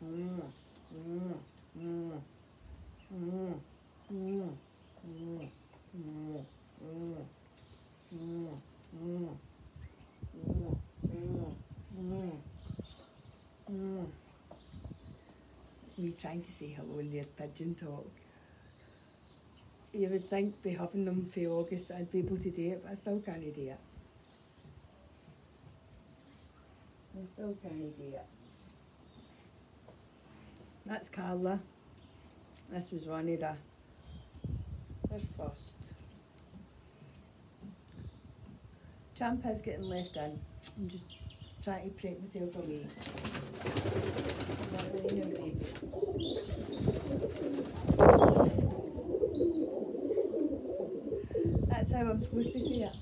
Mm, mm, mm, mm, mm, mm, mm, mm, mm, mm, mm, mm. It's me trying to say hello in their pigeon talk. You would think by having them for August I'd be able to do it, but I still can't do it. I still can't do it. That's Carla. This was one of her first. Champ is getting left in. I'm just trying to prep myself away. I'm not really no baby. That's how I'm supposed to say it.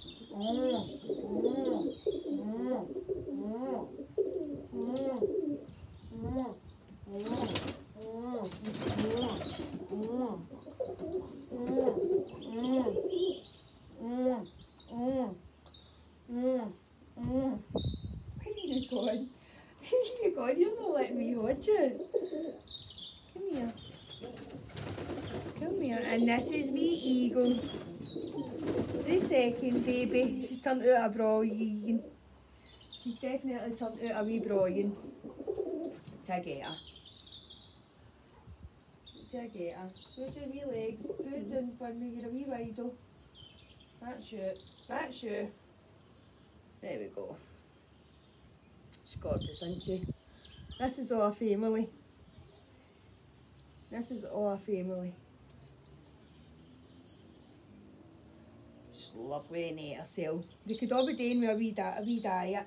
Where are you going? Where are you going? You're not letting me watch it. Come here. Come here. And this is me Eagle. The second baby. She's turned out a brawling. She's definitely turned out a wee brawling. To get her. To get her. Where's your wee legs? Put it down for me. You're a wee widle. That's you. That's you. There we go. She's gorgeous, isn't she? This is all a family. This is all a family. She's lovely in herself. They could all be doing with a wee diet.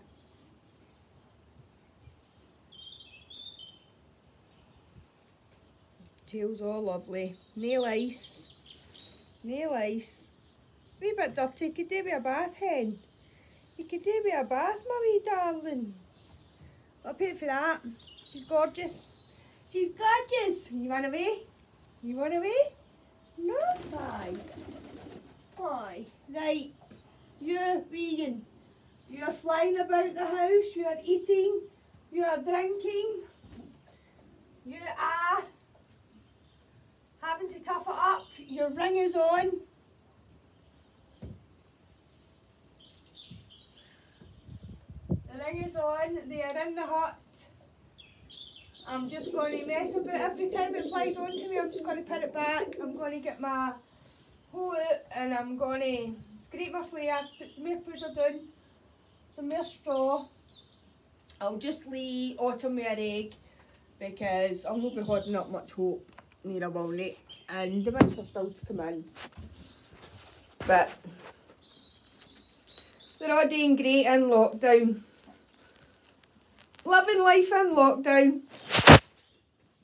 Tail's all lovely. Nail ice. Nail ice. Wee bit dirty. Could do with a bath, hen. You could do with a bath, my wee darling. I'll pay for that. She's gorgeous. She's gorgeous. You want away? You want away? No? Bye. Bye. Right. You're vegan. You're flying about the house. You're eating. You're drinking. You are having to tough it up. Your ring is on. The ring is on. They are in the hut. I'm just going to mess about every time it flies onto me. I'm just going to put it back. I'm going to get my hoe out and I'm going to scrape my flare, put some more powder down, some more straw. I'll just leave Autumn with her egg because I'll not be holding up much hope near a walnut and the winter's still to come in. But they're all doing great in lockdown. Living life in lockdown.